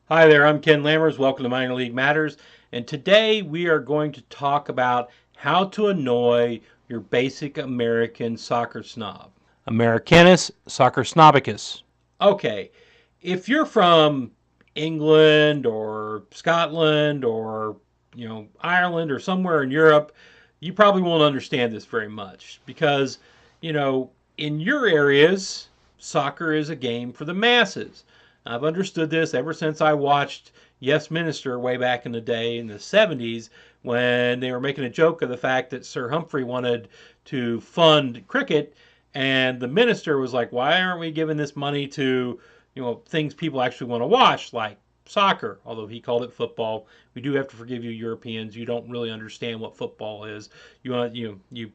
Hi there, I'm Ken Lammers. Welcome to Minor League Matters. And today we are going to talk about how to annoy your basic American soccer snob. Americanus, Soccersnobicus. Okay, if you're from England or Scotland or Ireland or somewhere in Europe, you probably won't understand this very much because you know in your areas soccer is a game for the masses. I've understood this ever since I watched Yes Minister way back in the day in the 70s when they were making a joke of the fact that Sir Humphrey wanted to fund cricket and the minister was like, why aren't we giving this money to, things people actually want to watch, like soccer, although he called it football. We do have to forgive you Europeans. You don't really understand what football is. You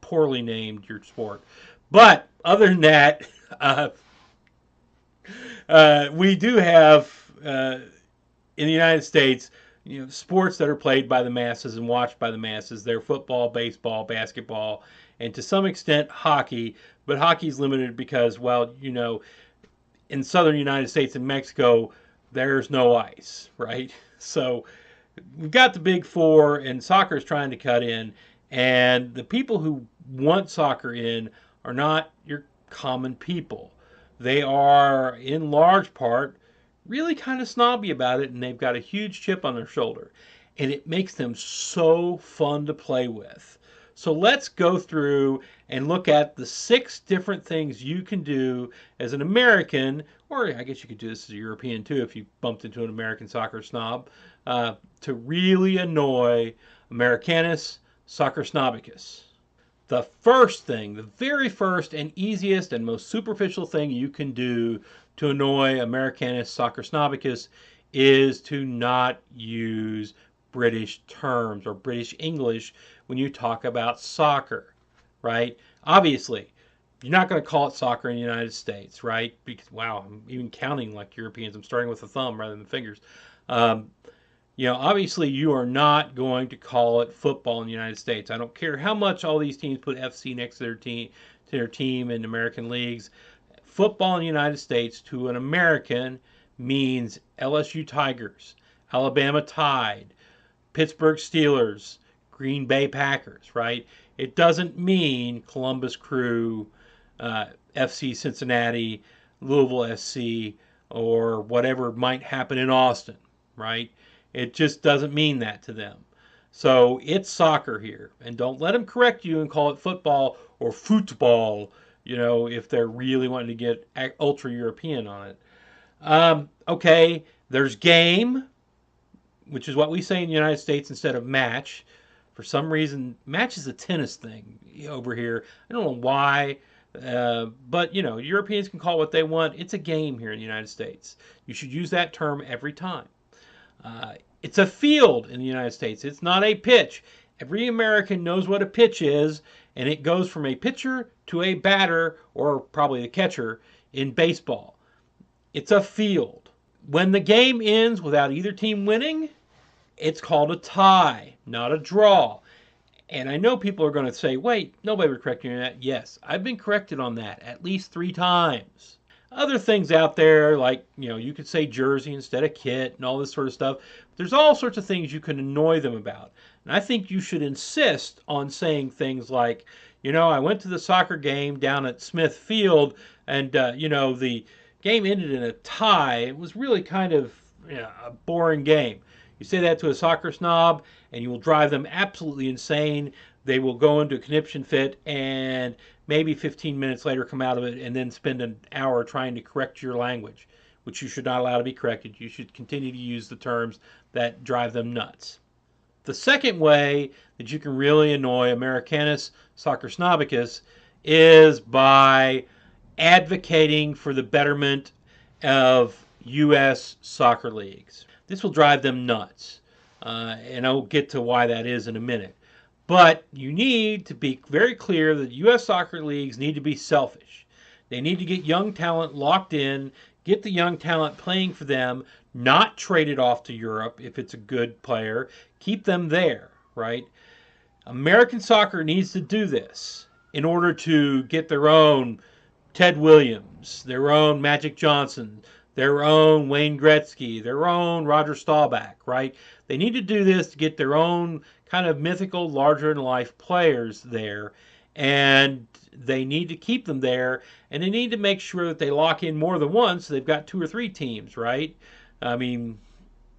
poorly named your sport. But other than that, uh, we do have in the United States, sports that are played by the masses and watched by the masses. They're football, baseball, basketball, and to some extent hockey. But hockey's limited because, well, in southern United States and Mexico, there's no ice, right? So we've got the big four, and soccer is trying to cut in. And the people who want soccer in are not your common people. They are, in large part, really kind of snobby about it, and they've got a huge chip on their shoulder. And it makes them so fun to play with. So let's go through and look at the 6 different things you can do as an American, or I guess you could do this as a European too if you bumped into an American soccer snob, to really annoy Americanus Soccersnobicus. The first thing, the very first and easiest and most superficial thing you can do to annoy Americanus Soccersnobicus is to not use British terms or British English when you talk about soccer, right? Obviously, you're not going to call it soccer in the United States, right? Because, wow, I'm even counting like Europeans. I'm starting with the thumb rather than the fingers. Um, obviously you are not going to call it football in the United States. I don't care how much all these teams put FC next to their team in American leagues. Football in the United States to an American means LSU Tigers, Alabama Tide, Pittsburgh Steelers, Green Bay Packers, right? It doesn't mean Columbus Crew, FC Cincinnati, Louisville SC, or whatever might happen in Austin, right? It just doesn't mean that to them. So it's soccer here. And don't let them correct you and call it football or football, if they're really wanting to get ultra European on it. Okay, there's game, which is what we say in the United States instead of match. For some reason, match is a tennis thing over here. I don't know why, but Europeans can call it what they want. It's a game here in the United States. You should use that term every time. It's a field in the United States. It's not a pitch. Every American knows what a pitch is, and it goes from a pitcher to a batter, or probably a catcher, in baseball. It's a field. When the game ends without either team winning, it's called a tie, not a draw. And I know people are going to say, wait, nobody would correct you on that. Yes, I've been corrected on that at least 3 times. Other things out there, like, you could say jersey instead of kit and all this sort of stuff. There's all sorts of things you can annoy them about. And I think you should insist on saying things like, I went to the soccer game down at Smith Field and, the game ended in a tie. It was really kind of a boring game. You say that to a soccer snob, and you will drive them absolutely insane. They will go into a conniption fit, and maybe 15 minutes later come out of it, and then spend an hour trying to correct your language, which you should not allow to be corrected. You should continue to use the terms that drive them nuts. The second way that you can really annoy Americanus Soccersnobicus is by advocating for the betterment of U.S. soccer leagues. This will drive them nuts, and I'll get to why that is in a minute. But you need to be very clear that U.S. soccer leagues need to be selfish. They need to get young talent locked in, get the young talent playing for them, not trade it off to Europe if it's a good player, keep them there, right? American soccer needs to do this in order to get their own Ted Williams, their own Magic Johnson, their own Wayne Gretzky, their own Roger Staubach, right? They need to do this to get their own kind of mythical, larger-than-life players there, and they need to keep them there, and they need to make sure that they lock in more than one, so they've got 2 or 3 teams, right? I mean,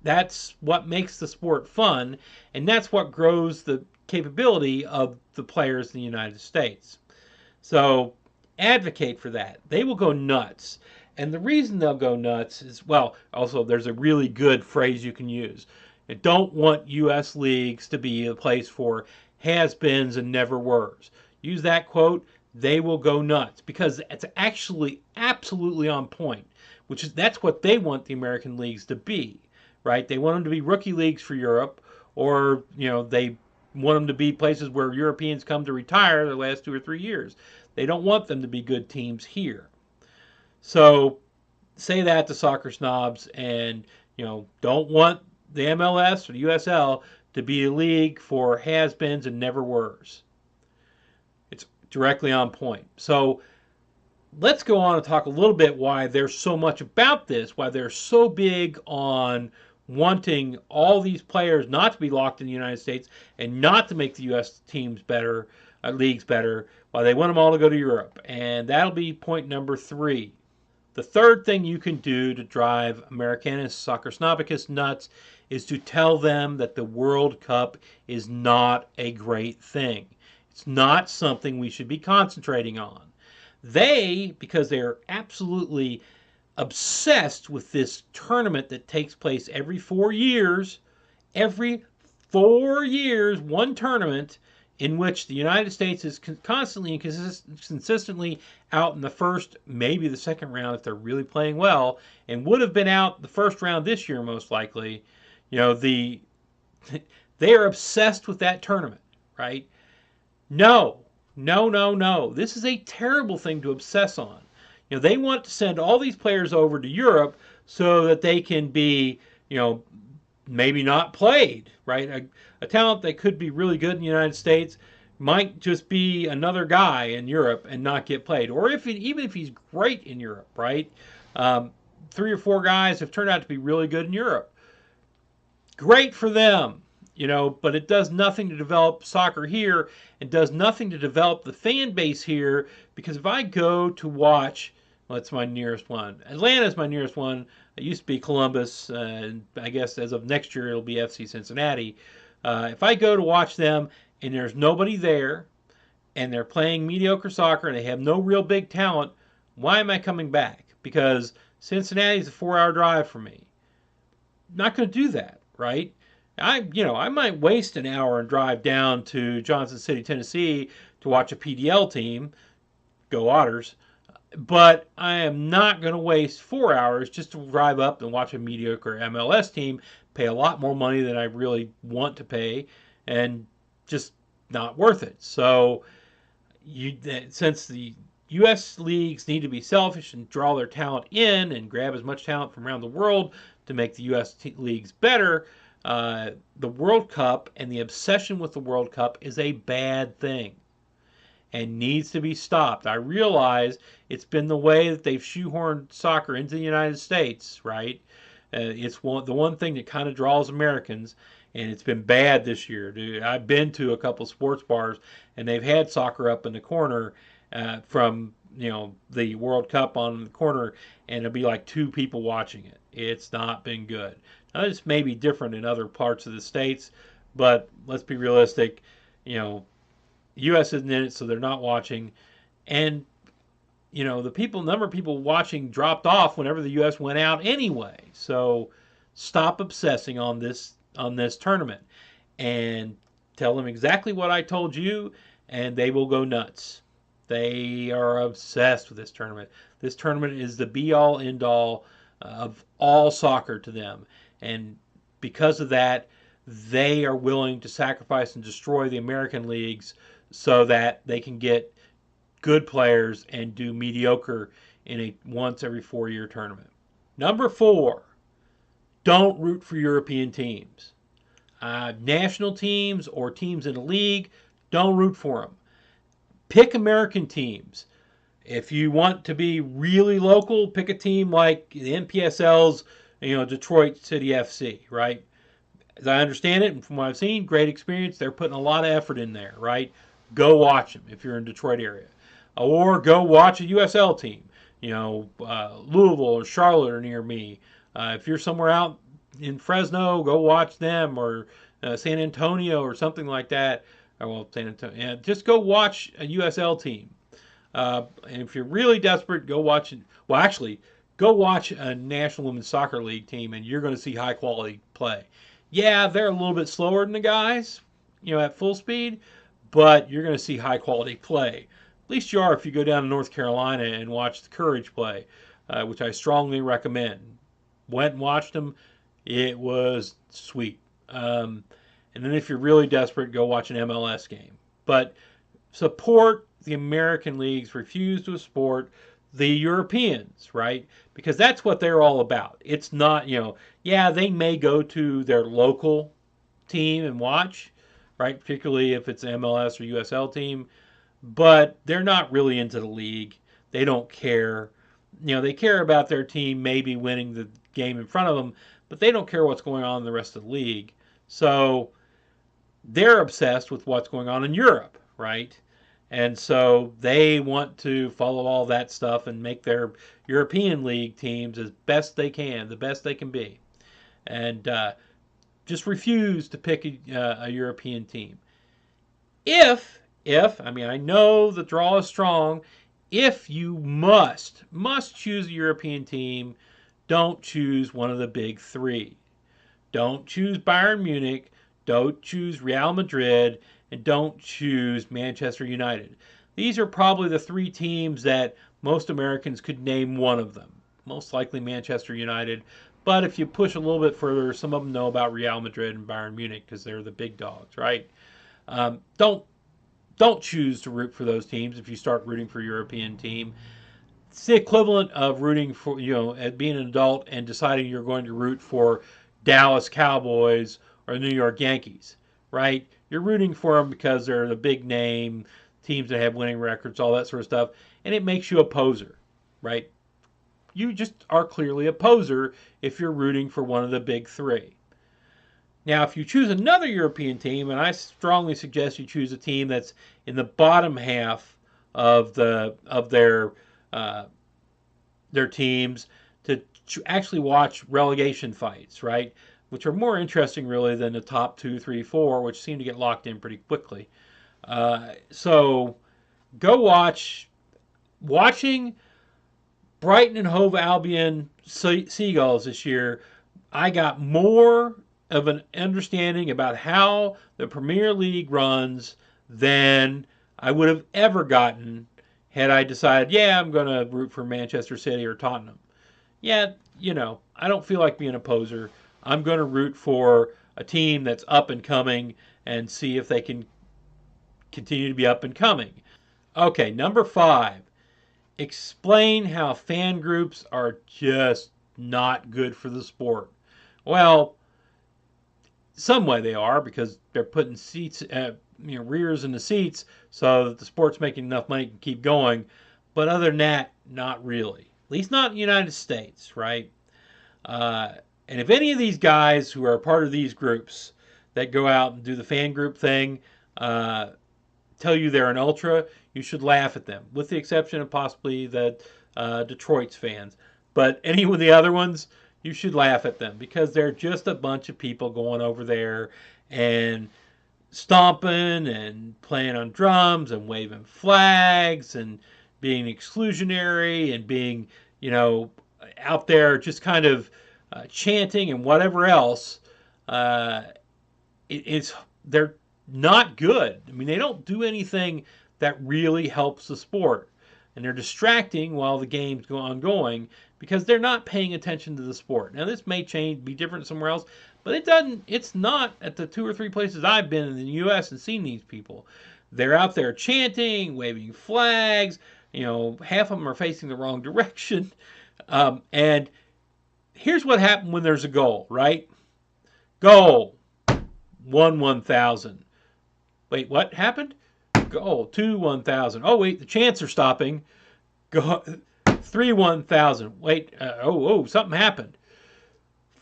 that's what makes the sport fun, and that's what grows the capability of the players in the United States. So advocate for that. They will go nuts. And the reason they'll go nuts is, well, also there's a really good phrase you can use. You don't want U.S. leagues to be a place for has-beens and never-weres. Use that quote, they will go nuts, because it's actually absolutely on point, which is that's what they want the American leagues to be, right? They want them to be rookie leagues for Europe, or, they want them to be places where Europeans come to retire the last 2 or 3 years. They don't want them to be good teams here. So say that to soccer snobs, and don't want the MLS or the USL to be a league for has-beens and never-weres. It's directly on point. So let's go on and talk a little bit why there's so much about this, why they're so big on wanting all these players not to be locked in the United States and not to make the U.S. teams better, leagues better, why they want them all to go to Europe. And that'll be point number 3. The third thing you can do to drive Americanus Soccersnobicus nuts is to tell them that the World Cup is not a great thing. It's not something we should be concentrating on. They, because they're absolutely obsessed with this tournament that takes place every 4 years, one tournament in which the United States is constantly and consistently out in the first, maybe the second round if they're really playing well, and would have been out the first round this year most likely. They are obsessed with that tournament, right? No, no, no, no. This is a terrible thing to obsess on. They want to send all these players over to Europe so that they can be, maybe not played, right? A talent that could be really good in the United States might just be another guy in Europe and not get played. Or even if he's great in Europe, right? 3 or 4 guys have turned out to be really good in Europe. Great for them, but it does nothing to develop soccer here. It does nothing to develop the fan base here, because if I go to watch, well, that's my nearest one. Atlanta's my nearest one. It used to be Columbus. I guess as of next year it'll be FC Cincinnati. If I go to watch them and there's nobody there and they're playing mediocre soccer and they have no real big talent, why am I coming back? Because Cincinnati's a 4-hour drive for me. Not going to do that, right? I might waste an hour and drive down to Johnson City, Tennessee to watch a PDL team, go Otters, but I am not going to waste 4 hours just to drive up and watch a mediocre MLS team, pay a lot more money than I really want to pay, and just not worth it. So since the U.S. leagues need to be selfish and draw their talent in and grab as much talent from around the world to make the U.S. leagues better, the World Cup and the obsession with the World Cup is a bad thing and needs to be stopped. I realize it's been the way that they've shoehorned soccer into the United States, right? It's the one thing that kind of draws Americans, and it's been bad this year. Dude, I've been to a couple sports bars, and they've had soccer up in the corner from the World Cup on the corner, and it'll be like 2 people watching it. It's not been good. Now, this may be different in other parts of the states, but let's be realistic. U.S. isn't in it, so they're not watching. And, the number of people watching dropped off whenever the U.S. went out anyway. So stop obsessing on this tournament and tell them exactly what I told you, and they will go nuts. They are obsessed with this tournament. This tournament is the be-all, end-all of all soccer to them. And because of that, they are willing to sacrifice and destroy the American leagues so that they can get good players and do mediocre in a once every 4-year tournament. Number 4, don't root for European teams. National teams or teams in a league, don't root for them. Pick American teams. If you want to be really local, pick a team like the NPSL's, Detroit City FC, right? As I understand it, and from what I've seen, great experience. They're putting a lot of effort in there, right? Go watch them if you're in Detroit area, or go watch a USL team. Louisville or Charlotte are near me. If you're somewhere out in Fresno, go watch them, or San Antonio or something like that. Well, San Antonio. Yeah, just go watch a USL team. And if you're really desperate, go watch. Well, actually, go watch a National Women's Soccer League team, and you're going to see high quality play. Yeah, they're a little bit slower than the guys, at full speed, but you're going to see high quality play. At least you are if you go down to North Carolina and watch the Courage play, which I strongly recommend. Went and watched them. It was sweet. And then if you're really desperate, go watch an MLS game. But support the American leagues, refuse to support the Europeans, right? Because that's what they're all about. It's not, yeah, they may go to their local team and watch, right? Particularly if it's an MLS or USL team, but they're not really into the league. They don't care. They care about their team maybe winning the game in front of them, but they don't care what's going on in the rest of the league. So they're obsessed with what's going on in Europe, right? And so they want to follow all that stuff and make their European League teams as best they can, the best they can be. And just refuse to pick a European team. If, I mean, I know the draw is strong. If you must choose a European team, don't choose one of the big three. Don't choose Bayern Munich. Don't choose Real Madrid. And don't choose Manchester United. These are probably the three teams that most Americans could name one of them. Most likely Manchester United. But if you push a little bit further, some of them know about Real Madrid and Bayern Munich because they're the big dogs, right? Don't choose to root for those teams if you start rooting for a European team. It's the equivalent of rooting for, being an adult and deciding you're going to root for Dallas Cowboys or New York Yankees, right? You're rooting for them because they're the big name, teams that have winning records, all that sort of stuff, and it makes you a poser, right? You just are clearly a poser if you're rooting for one of the big three. Now, if you choose another European team, and I strongly suggest you choose a team that's in the bottom half of their teams, to actually watch relegation fights, right? Which are more interesting, really, than the top 2, 3, 4, which seem to get locked in pretty quickly. So go watching Brighton and Hove Albion Seagulls this year. I got more of an understanding about how the Premier League runs than I would have ever gotten had I decided, yeah, I'm going to root for Manchester City or Tottenham. Yeah, I don't feel like being a poser. I'm going to root for a team that's up and coming and see if they can continue to be up and coming. Okay, number 5. Explain how fan groups are just not good for the sport. Well, some way they are, because they're putting seats, rears in the seats so that the sport's making enough money to keep going. But other than that, not really. At least not in the United States, right? And if any of these guys who are part of these groups that go out and do the fan group thing tell you they're an ultra, you should laugh at them, with the exception of possibly the Detroit's fans. But any of the other ones, you should laugh at them because they're just a bunch of people going over there and stomping and playing on drums and waving flags and being exclusionary and being, out there just kind of chanting and whatever else. They're not good. I mean, they don't do anything that really helps the sport. And they're distracting while the game's ongoing because they're not paying attention to the sport. Now, this may be different somewhere else, but it's not at the 2 or 3 places I've been in the U.S. and seen these people. They're out there chanting, waving flags, half of them are facing the wrong direction. And here's what happened when there's a goal, right? Goal. 1,000. Wait, what happened? Goal. 2,000. Oh, wait, the chants are stopping. Go 3-1,000. Wait, something happened.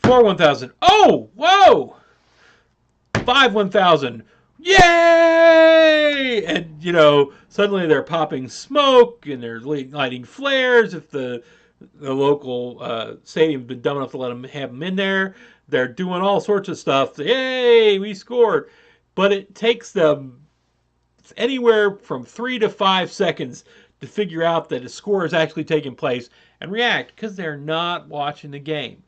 4-1,000. Oh, whoa! 5-1,000. Yay! And suddenly they're popping smoke and they're lighting flares. If the local stadium's been dumb enough to let them have them in there, they're doing all sorts of stuff. Yay, we scored! But it takes them anywhere from 3 to 5 seconds to figure out that a score is actually taking place and react because they're not watching the game.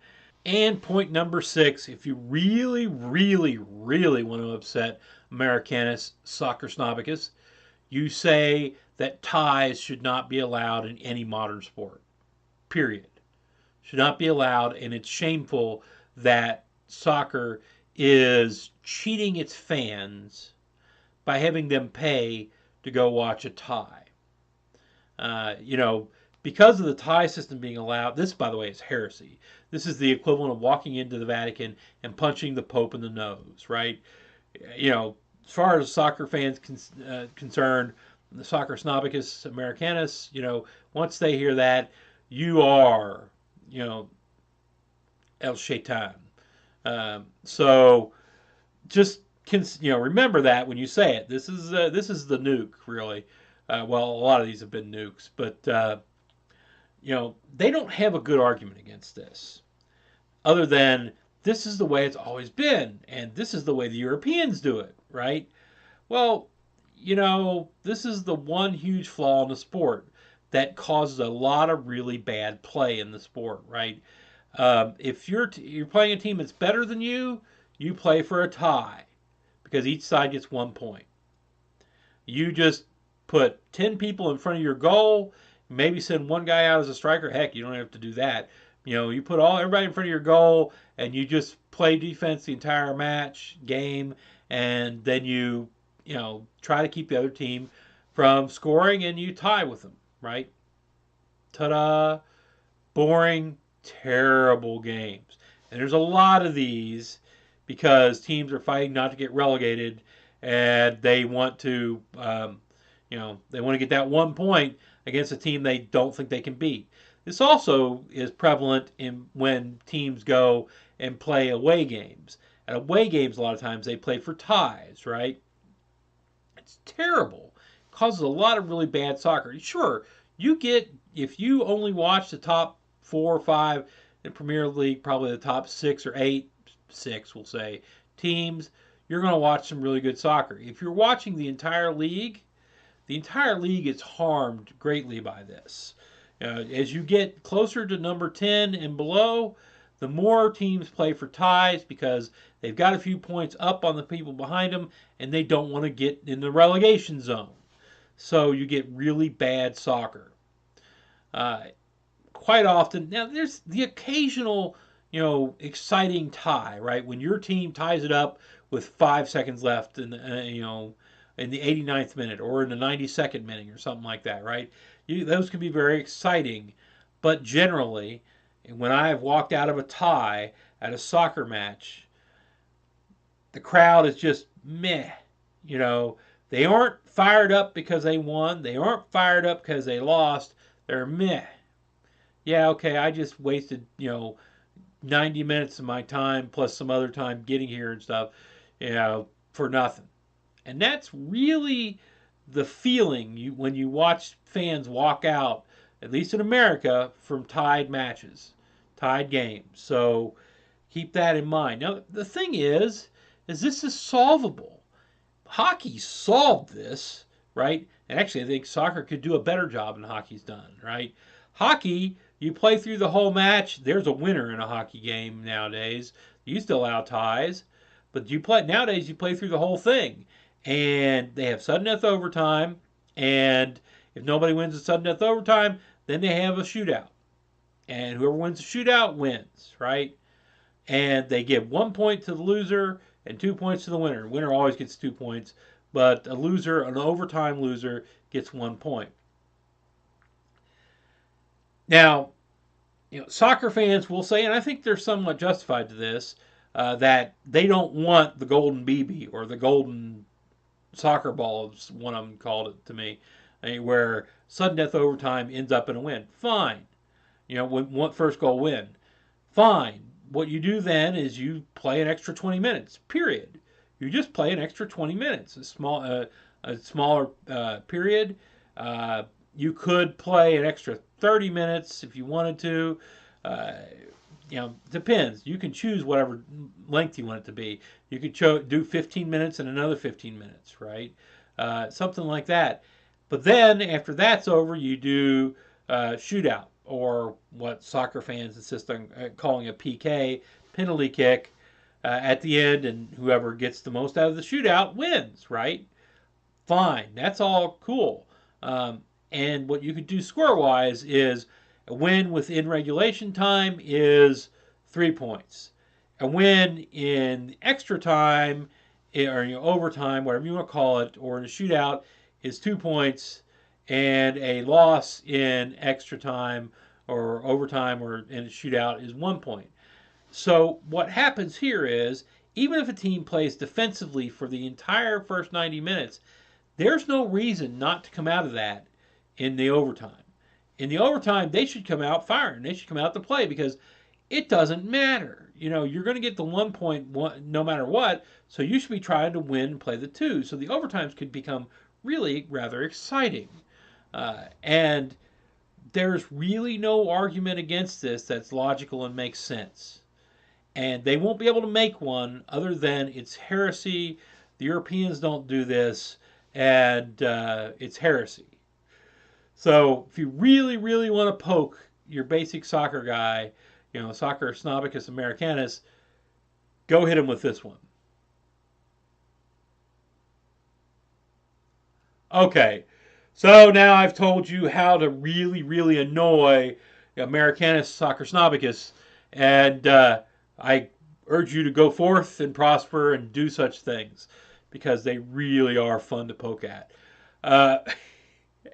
And point number 6, if you really, really, really want to upset Americanus Soccersnobicus, you say that ties should not be allowed in any modern sport. Period. Should not be allowed, and it's shameful that soccer is cheating its fans by having them pay to go watch a tie. Because of the tie system being allowed, this, by the way, is heresy. This is the equivalent of walking into the Vatican and punching the Pope in the nose, right? As far as soccer fans concerned, the Soccersnobicus Americanus, once they hear that, you are, El Shaitan. So just remember that when you say it. This is the nuke, really. Well, a lot of these have been nukes, but they don't have a good argument against this, other than this is the way it's always been, and this is the way the Europeans do it, right? Well, this is the one huge flaw in the sport that causes a lot of really bad play in the sport, right? If you're playing a team that's better than you play for a tie because each side gets 1 point. You just put 10 people in front of your goal, maybe send one guy out as a striker. Heck, you don't have to do that. You put everybody in front of your goal and you just play defense the entire game, and then you try to keep the other team from scoring and you tie with them, right? Ta-da! Boring, terrible games. And there's a lot of these because teams are fighting not to get relegated and they want to they want to get that 1 point against a team they don't think they can beat. This also is prevalent in when teams go and play away games. At away games, a lot of times they play for ties, right? It's terrible. It causes a lot of really bad soccer. Sure, if you only watch the top 4 or 5 in Premier League, probably the top 6 or 8, 6 we'll say, teams, you're going to watch some really good soccer. If you're watching the entire league is harmed greatly by this. As you get closer to number 10 and below, the more teams play for ties because they've got a few points up on the people behind them and they don't want to get in the relegation zone. So you get really bad soccer. Quite often, now there's the occasional, exciting tie, right? When your team ties it up with 5 seconds left in the 89th minute or in the 92nd minute or something like that, right? Those can be very exciting, but generally, when I have walked out of a tie at a soccer match, the crowd is just meh. They aren't fired up because they won. They aren't fired up because they lost. They're meh. Yeah, okay, I just wasted, 90 minutes of my time plus some other time getting here and stuff, for nothing. And that's really the feeling when you watch fans walk out, at least in America, from tied matches, tied games. So keep that in mind. Now, the thing is this is solvable. Hockey solved this, right? And actually, I think soccer could do a better job than hockey's done, right? Hockey, you play through the whole match. There's a winner in a hockey game nowadays. You used to allow ties, but nowadays you play through the whole thing. And they have sudden death overtime, and if nobody wins the sudden death overtime, then they have a shootout. And whoever wins the shootout wins, right? And they give 1 point to the loser and 2 points to the winner. The winner always gets 2 points, but an overtime loser, gets 1 point. Now, soccer fans will say, and I think they're somewhat justified to this, that they don't want the golden BB or the golden soccer ball, as one of them called it to me, where sudden death overtime ends up in a win. Fine. When first goal win. Fine. What you do then is you play an extra 20 minutes. Period. You just play an extra 20 minutes. A smaller period. You could play an extra 30 minutes if you wanted to. Uh, depends. You can choose whatever length you want it to be. You could do 15 minutes and another 15 minutes, right? Something like that. But then after that's over, you do shootout, or what soccer fans insist on calling a PK, penalty kick, at the end, and whoever gets the most out of the shootout wins, right? Fine, that's all cool. And what you could do score-wise is a win within regulation time is 3 points. A win in extra time, or overtime, whatever you want to call it, or in a shootout is 2 points, and a loss in extra time or overtime or in a shootout is 1 point. So what happens here is, even if a team plays defensively for the entire first 90 minutes, there's no reason not to come out of that in the overtime. In the overtime, they should come out firing. They should come out to play, because it doesn't matter. You're going to get the 1 point no matter what, so you should be trying to win and play the 2. So the overtimes could become really rather exciting. And there's really no argument against this that's logical and makes sense. And they won't be able to make one other than it's heresy. The Europeans don't do this, and it's heresy. So if you really, really want to poke your basic soccer guy, Soccersnobicus Americanus, go hit him with this one. Okay, so now I've told you how to really, really annoy Americanus Soccersnobicus, and I urge you to go forth and prosper and do such things, because they really are fun to poke at.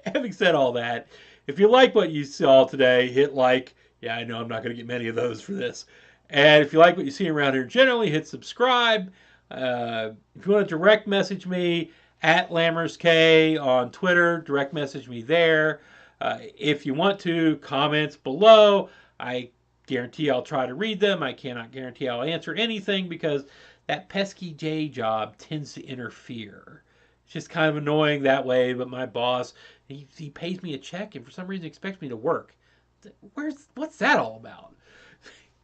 Having said all that, if you like what you saw today, hit like. Yeah, I know I'm not going to get many of those for this. And if you like what you see around here generally, hit subscribe. If you want to direct message me, at LammersK on Twitter, direct message me there. If you want to, comments below. I guarantee I'll try to read them. I cannot guarantee I'll answer anything, because that pesky J job tends to interfere. It's just kind of annoying that way, but my boss, he pays me a check and for some reason expects me to work. What's that all about?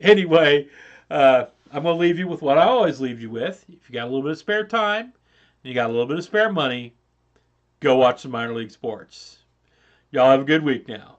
Anyway, I'm going to leave you with what I always leave you with. If you got a little bit of spare time, and you got a little bit of spare money, go watch some minor league sports. Y'all have a good week now.